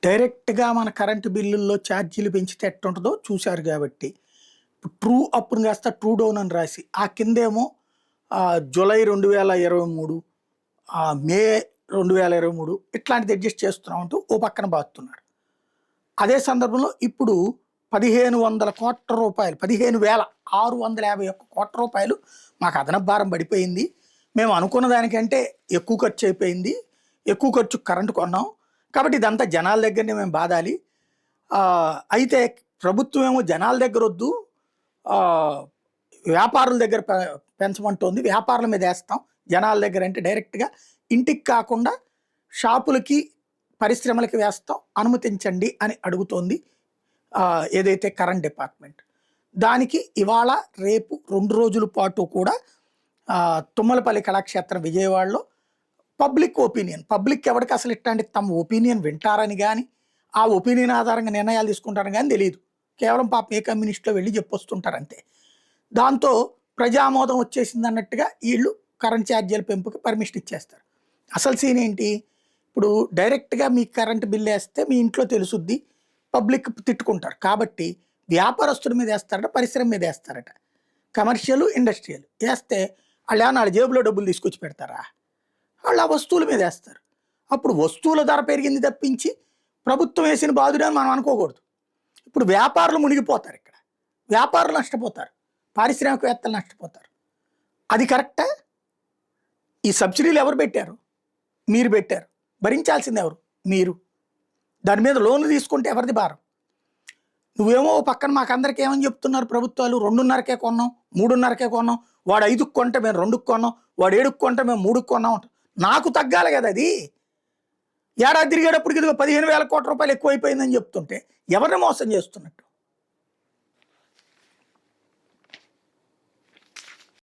డైరెక్ట్‌గా మన కరెంట్ బిల్లుల్లో ఛార్జీలు పెంచితే ఎట్టుంటదో చూసారు గాబట్టి, ట్రూ అప్‌ని కాస్త ట్రూ డౌన్ అని రాసి, ఆ కిందేమో జులై 2023 మే 2023 ఇట్లాంటిది అడ్జస్ట్ చేస్తున్నాం అంటూ ఓ పక్కన బాదుతున్నారు. అదే సందర్భంలో ఇప్పుడు రూ. 15,651 కోట్ల మాకు అదనపు భారం పడిపోయింది. మేము అనుకున్న దానికంటే ఎక్కువ ఖర్చు అయిపోయింది. ఎక్కువ ఖర్చు కరెంట్ కొన్నాం. కాబట్టి ఇదంతా జనాల దగ్గరనే మేము బాదాలి. అయితే ప్రభుత్వం ఏమో జనాల దగ్గరొద్దు వ్యాపారుల దగ్గర పెంచమంటోంది. వ్యాపారుల మీద వేస్తాం. జనాల దగ్గర అంటే డైరెక్ట్‌గా ఇంటికి కాకుండా షాపులకి, పరిశ్రమలకి వేస్తాం. అనుమతించండి అని అడుగుతోంది ఏదైతే కరెంట్ డిపార్ట్మెంట్. దానికి ఇవాళ, రేపు 2 రోజుల పాటు కూడా తుమ్మలపల్లి కళాక్షేత్రం విజయవాడలో పబ్లిక్ ఎవరికి అసలు ఇట్లాంటి తమ ఒపీనియన్ వింటారని గాని, ఆ ఒపీనియన్ ఆధారంగా నిర్ణయాలు తీసుకుంటారని గాని తెలీదు. కేవలం పాపం ఏ కమ్యూనిస్ట్‌లో వెళ్లి చెప్పొస్తుంటారు అంతే. దాంతో ప్రజామోదం వచ్చేసిందన్నట్టుగా ఈళ్ళు కరెంట్ ఛార్జీల పెంపుకి పర్మిషన్ ఇచ్చేస్తారు. అసలు సీన్ ఏంటి? ఇప్పుడు డైరెక్ట్‌గా మీకు కరెంట్ బిల్ ఏస్తే మీ ఇంట్లో తెలుసుద్ది. పబ్లిక్ తిట్టుకుంటారు. కాబట్టి వ్యాపారస్తుడి మీద ఏస్తారట, పరిశ్రమ మీద ఏస్తారట. కమర్షియల్, ఇండస్ట్రియల్ ఏస్తే ఆళ్ళేమన్నా ఆళ్ళ జేబులో డబ్బులు తీసుకొచ్చి పెడతారా? వాళ్ళు ఆ వస్తువుల మీద వేస్తారు. అప్పుడు వస్తువుల ధర పెరిగింది తప్పించి ప్రభుత్వం వేసిన బాధుడని మనం అనుకోకూడదు. ఇప్పుడు వ్యాపారులు మునిగిపోతారు ఇక్కడ. వ్యాపారులు నష్టపోతారు. పారిశ్రామికవేత్తలు నష్టపోతారు. అది కరెక్టా? ఈ సబ్సిడీలు ఎవరు పెట్టారు? మీరు పెట్టారు. భరించాల్సింది ఎవరు? మీరు. దాని మీద లోన్లు తీసుకుంటే ఎవరిది భారం? నువ్వేమో పక్కన మాకందరికి ఏమని చెప్తున్నారు ప్రభుత్వాలు? 2.5కే కొన్నాం, 3.5కే కొన్నాం. వాడు 5కి కొంటే మేము 2కి కొన్నాం. వాడు 7కి కొంటే మేము 3కి కొన్నాం అంటాం. నాకు తగ్గాలి కదా అది. ఏడాది తిరిగేటప్పటికి ఇదిగో 15,000 కోట్ల రూపాయలు ఎక్కువైపోయిందని చెప్తుంటే ఎవరిని మోసం చేస్తున్నట్టు?